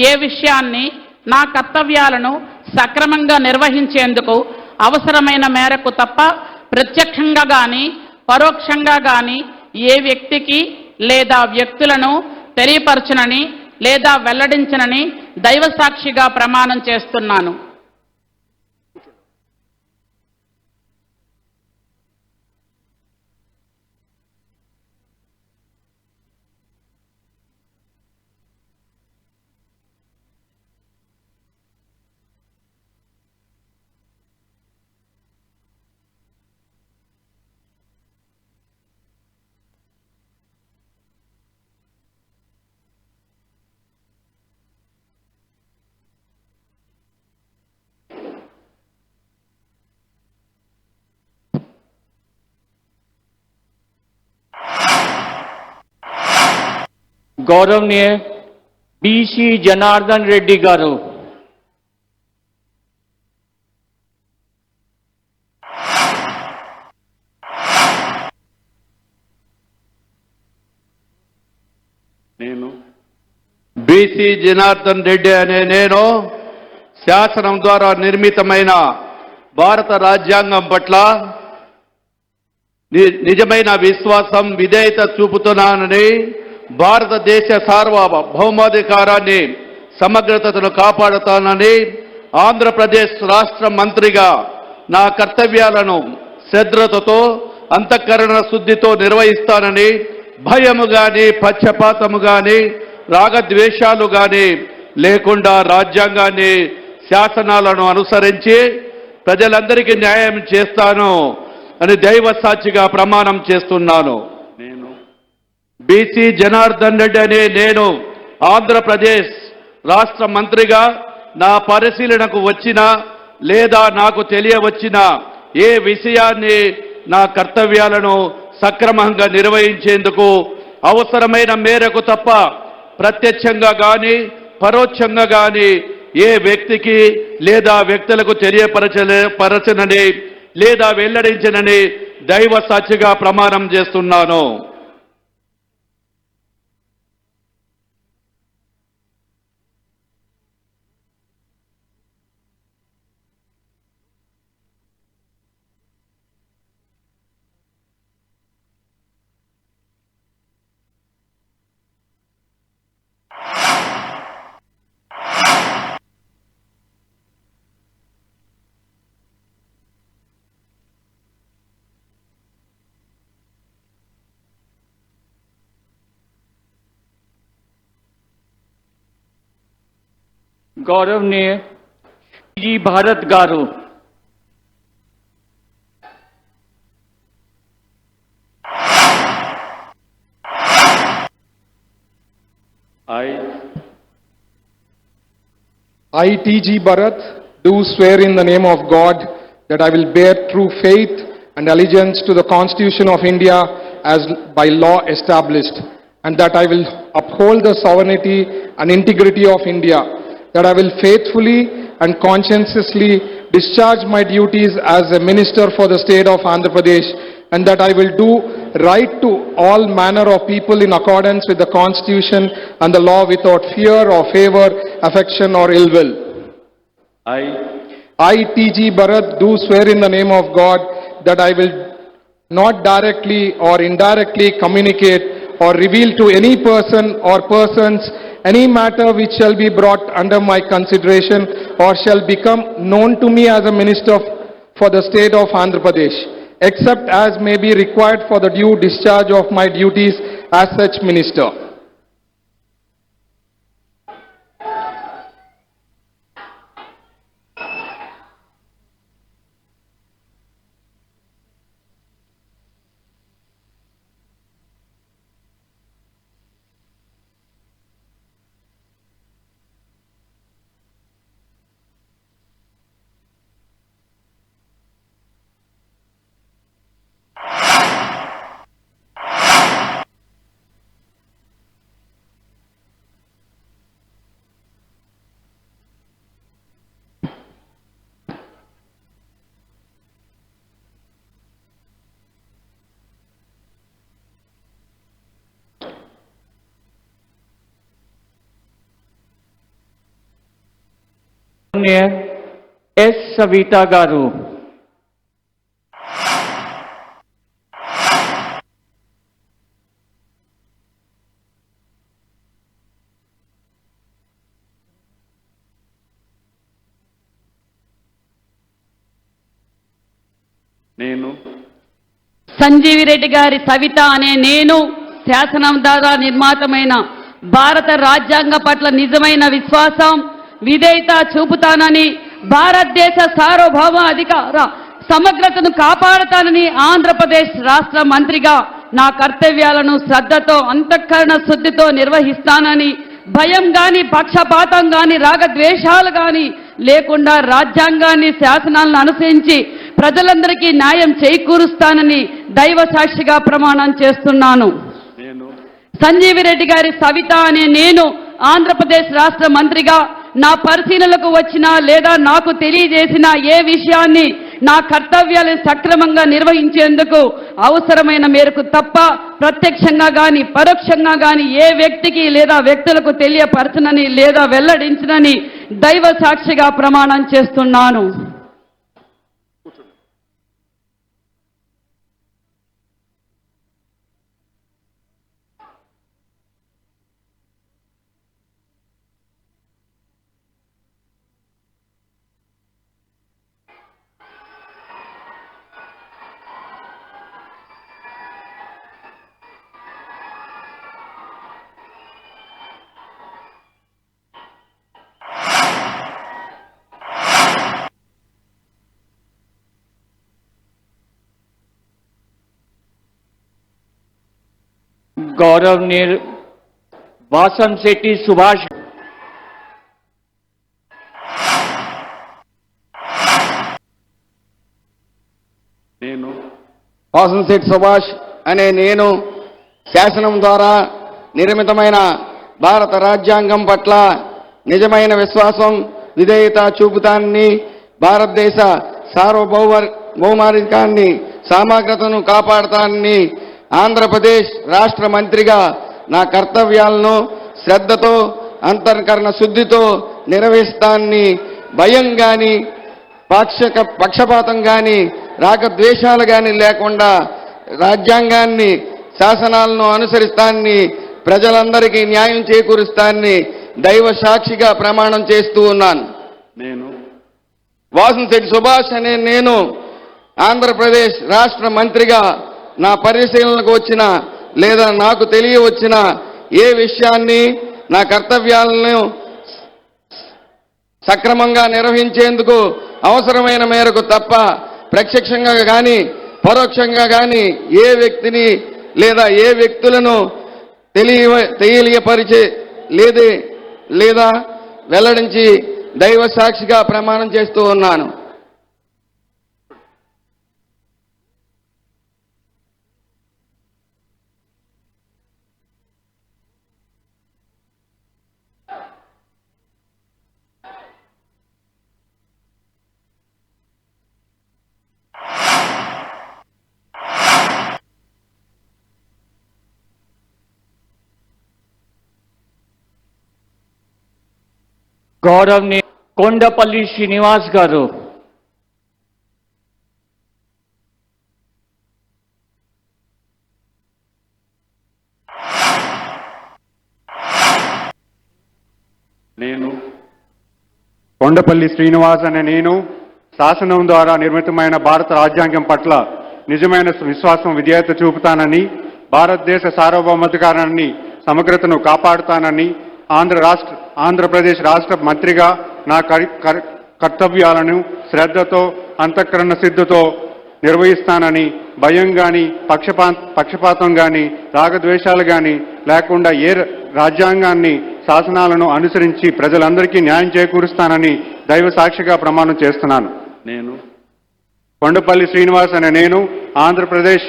Speaker 6: ఏ విషయాన్ని, నా కర్తవ్యాలను సక్రమంగా నిర్వహించేందుకు అవసరమైన మేరకు తప్ప ప్రత్యక్షంగా గాని పరోక్షంగా గాని ఏ వ్యక్తికి లేదా వ్యక్తులను తెలియపరచనని లేదా వెల్లడించనని దైవ సాక్షిగా ప్రమాణం చేస్తున్నాను.
Speaker 1: గౌరవనీయ బిసి జనార్దన్ రెడ్డి గారు,
Speaker 3: నేను
Speaker 10: బిసి జనార్దన్ రెడ్డి అనే నేను శాసనం ద్వారా నిర్మితమైన భారత రాజ్యాంగం పట్ల నిజమైన విశ్వాసం, విధేయత చూపుతున్నానని భారతదేశ సార్వభౌమాధికారాన్ని సమగ్రతను కాపాడుతానని ఆంధ్రప్రదేశ్ రాష్ట్ర మంత్రిగా నా కర్తవ్యాలను శ్రద్ధతో అంతఃకరణ శుద్ధితో నిర్వహిస్తానని భయము గాని పక్షపాతము గాని రాగద్వేషాలు గాని లేకుండా రాజ్యాంగాన్ని శాసనాలను అనుసరించి ప్రజలందరికీ న్యాయం చేస్తాను అని దైవ సాక్షిగా ప్రమాణం చేస్తున్నాను.
Speaker 3: నేను
Speaker 10: బీసీ జనార్దన్ రెడ్డి అనే నేను ఆంధ్రప్రదేశ్ రాష్ట్ర మంత్రిగా నా పరిశీలనకు వచ్చిన లేదా నాకు తెలియవచ్చిన ఏ విషయాన్ని నా కర్తవ్యాలను సక్రమంగా నిర్వహించేందుకు అవసరమైన మేరకు తప్ప ప్రత్యక్షంగా గాని పరోక్షంగా గాని ఏ వ్యక్తికి లేదా వ్యక్తులకు తెలియపరచనని లేదా వెల్లడించనని దైవ సాక్షిగా ప్రమాణం చేస్తున్నాను.
Speaker 1: गौरवनीय जी भारत गारू,
Speaker 8: I, T.G. Bharat, do swear in the name of God that I will bear true faith and allegiance to the Constitution of India as by law established, and that I will uphold the sovereignty and integrity of India, that I will faithfully and conscientiously discharge my duties as a minister for the state of Andhra Pradesh, and that I will do right to all manner of people in accordance with the Constitution and the law without fear or favor, affection or ill will. I, T.G. Bharat, do swear in the name of God that I will not directly or indirectly communicate or reveal to any person or persons any matter which shall be brought under my consideration or shall become known to me as a minister for the state of Andhra Pradesh, except as may be required for the due discharge of my duties as such minister.
Speaker 1: S Savitha garu,
Speaker 3: నేను
Speaker 6: సంజీవి రెడ్డి గారి సవిత అనే నేను శాసనం ద్వారా నిర్మాతమైన భారత రాజ్యాంగ పట్ల నిజమైన విశ్వాసం విధేయత చూపుతానని భారతదేశ సార్వభౌమ అధికార సమగ్రతను కాపాడుతానని ఆంధ్రప్రదేశ్ రాష్ట్ర మంత్రిగా నా కర్తవ్యాలను శ్రద్ధతో అంతఃకరణ శుద్ధితో నిర్వహిస్తానని భయం గాని పక్షపాతం గాని రాగద్వేషాలు గాని లేకుండా రాజ్యాంగాన్ని శాసనాలను అనుసరించి ప్రజలందరికీ న్యాయం చేకూరుస్తానని దైవ సాక్షిగా ప్రమాణం చేస్తున్నాను. సంజీవి రెడ్డి గారి సవిత అనే నేను ఆంధ్రప్రదేశ్ రాష్ట్ర మంత్రిగా నా పరిశీలనకు వచ్చిన లేదా నాకు తెలియజేసిన ఏ విషయాన్ని నా కర్తవ్యాలను సక్రమంగా నిర్వహించేందుకు అవసరమైన మేరకు తప్ప ప్రత్యక్షంగా గాని పరోక్షంగా గాని ఏ వ్యక్తికి లేదా వ్యక్తులకు తెలియపరచనని లేదా వెల్లడించనని దైవ సాక్షిగా ప్రమాణం చేస్తున్నాను.
Speaker 1: गौरवनीय वासन शेट्टी सुभाष
Speaker 3: నేను
Speaker 5: వాసంశెట్టి సుభాష్ అనే నేను శాసనం ద్వారా నిర్మితమైన భారత రాజ్యాంగం పట్ల నిజమైన విశ్వాసం విధేయత చూపుతానని భారతదేశ సార్వభౌమాధికారాన్ని సమగ్రతను కాపాడతానని ఆంధ్రప్రదేశ్ రాష్ట్ర మంత్రిగా నా కర్తవ్యాలను శ్రద్ధతో అంతఃకరణ శుద్ధితో నిర్వహిస్తానని భయం గాని పక్షపాతం గాని రాగద్వేషాలు గాని లేకుండా రాజ్యాంగాన్ని శాసనాలను అనుసరిస్తానని ప్రజలందరికీ న్యాయం చేకూరుస్తానని దైవ సాక్షిగా ప్రమాణం చేస్తూ ఉన్నాను.
Speaker 3: నేను
Speaker 5: వాసంశెట్టి సుభాష్ అనే నేను ఆంధ్రప్రదేశ్ రాష్ట్ర మంత్రిగా నా పరిశీలనకు వచ్చిన లేదా నాకు తెలియవచ్చిన ఏ విషయాన్ని నా కర్తవ్యాలను సక్రమంగా నిర్వహించేందుకు అవసరమైన మేరకు తప్ప ప్రత్యక్షంగా కానీ పరోక్షంగా కానీ ఏ వ్యక్తిని లేదా ఏ వ్యక్తులను తెలియపరిచే లేదా వెల్లడించి దైవ సాక్షిగా ప్రమాణం చేస్తూ ఉన్నాను.
Speaker 1: गौरवनीय కొండపల్లి శ్రీనివాస్ గారు
Speaker 3: నేను
Speaker 2: కొండపల్లి శ్రీనివాస్ అనే నేను శాసనం ద్వారా నిర్మితమైన భారత రాజ్యాంగం పట్ల నిజమైన విశ్వాసం విధేయత చూపుతానని భారతదేశ సార్వభౌమాధికారాన్ని సమగ్రతను కాపాడుతానని ఆంధ్రప్రదేశ్ రాష్ట్ర మంత్రిగా నా కర్తవ్యాలను శ్రద్ధతో అంతఃకరణ సిద్ధతో నిర్వహిస్తానని భయం గాని పక్షపాతం గాని రాగద్వేషాలు గాని లేకుండా ఏ రాజ్యాంగాన్ని శాసనాలను అనుసరించి ప్రజలందరికీ న్యాయం చేకూరుస్తానని దైవ సాక్షిగా ప్రమాణం చేస్తున్నాను.
Speaker 3: నేను
Speaker 2: కొండపల్లి శ్రీనివాస్ అనే నేను ఆంధ్రప్రదేశ్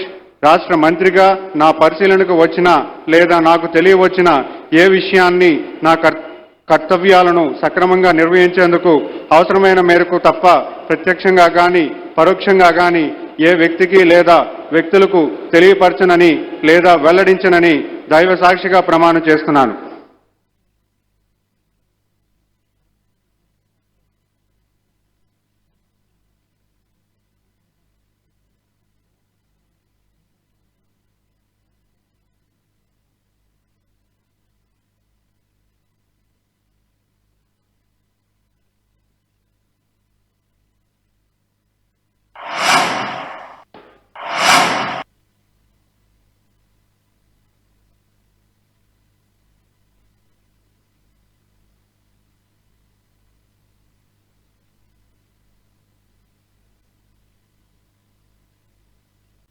Speaker 2: రాష్ట్ర మంత్రిగా నా పరిశీలనకు వచ్చిన లేదా నాకు తెలియవచ్చిన ఏ విషయాన్ని నా కర్తవ్యాలను సక్రమంగా నిర్వహించేందుకు అవసరమైన మేరకు తప్ప ప్రత్యక్షంగా కానీ పరోక్షంగా కానీ ఏ వ్యక్తికి లేదా వ్యక్తులకు తెలియపరచనని లేదా వెల్లడించనని దైవ సాక్షిగా ప్రమాణం చేస్తున్నాను.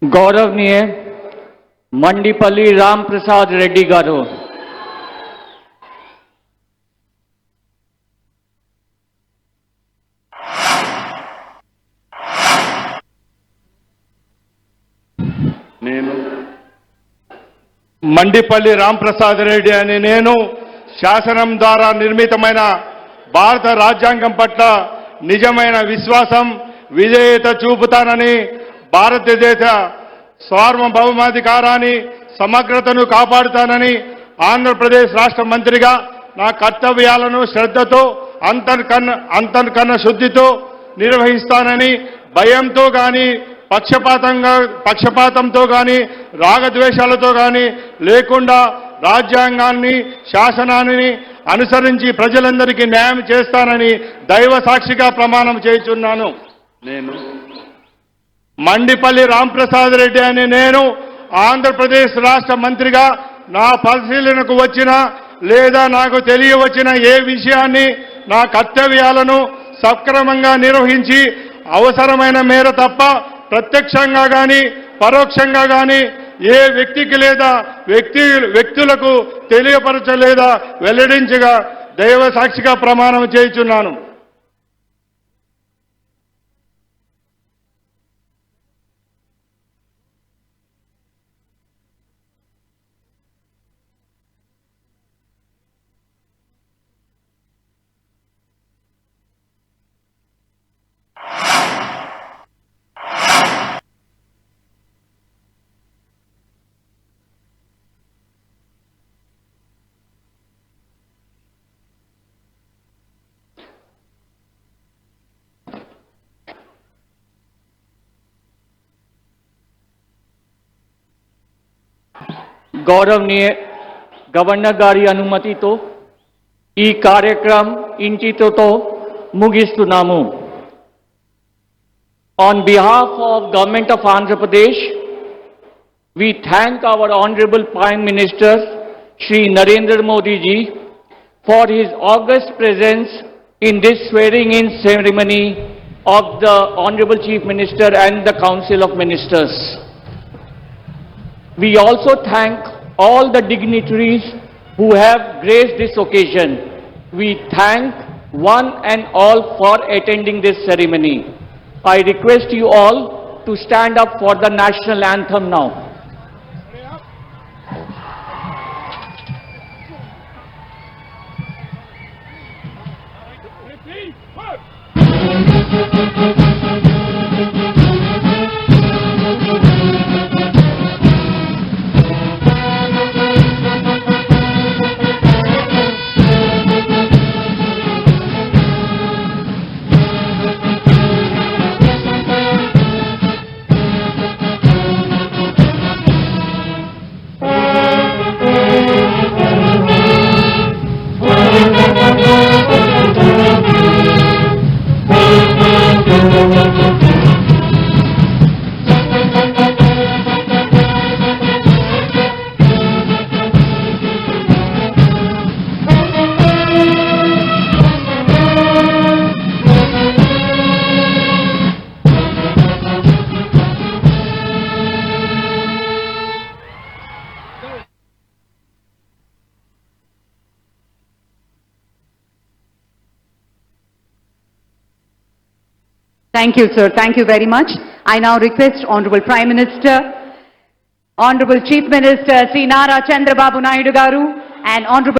Speaker 1: गौरवनीय मंडीपल्ली राम प्रसाद रेड्डी गारू
Speaker 3: నేను
Speaker 10: మండిపల్లి రాంప్రసాద్ రెడ్డి అనే నేను శాసనం ద్వారా నిర్మితమైన భారత రాజ్యాంగం పట్ల నిజమైన విశ్వాసం విధేయత చూపుతానని భారతదేశ సార్వభౌమాధికారాన్ని సమగ్రతను కాపాడుతానని ఆంధ్రప్రదేశ్ రాష్ట్ర మంత్రిగా నా కర్తవ్యాలను శ్రద్ధతో అంతర్కరణ శుద్ధితో నిర్వహిస్తానని భయంతో కానీ పక్షపాతంతో కానీ రాగద్వేషాలతో కానీ లేకుండా రాజ్యాంగాన్ని శాసనాన్ని అనుసరించి ప్రజలందరికీ న్యాయం చేస్తానని దైవ సాక్షిగా ప్రమాణం చేస్తున్నాను.
Speaker 3: నేను
Speaker 10: మండిపల్లి రాంప్రసాద్ రెడ్డి అనే నేను ఆంధ్రప్రదేశ్ రాష్ట్ర మంత్రిగా నా పరిశీలనకు వచ్చిన లేదా నాకు తెలియవచ్చిన ఏ విషయాన్ని నా కర్తవ్యాలను సక్రమంగా నిర్వహించి అవసరమైన మేర తప్ప ప్రత్యక్షంగా కానీ పరోక్షంగా కానీ ఏ వ్యక్తికి లేదా వ్యక్తులకు తెలియపరచలేదా వెల్లడించగా దైవ సాక్షిగా ప్రమాణం చేయుచున్నాను.
Speaker 1: గౌరవనీయ గవర్నర్ గారి అనుమతితో ఈ కార్యక్రమం ఇంటితో ముగిస్తున్నాము. On behalf of Government of Andhra Pradesh, we thank our Honorable Prime Minister Shri Narendra Modi ji for his august presence in this swearing-in ceremony of the Honorable Chief Minister and the Council of Ministers. We also thank all the dignitaries who have graced this occasion. We thank one and all for attending this ceremony. I request you all to stand up for the national anthem now.
Speaker 11: Thank you, sir. Thank you very much. I now request Honorable Prime Minister, Honorable Chief Minister Sri Nara Chandrababu Naidu Garu, and Honorable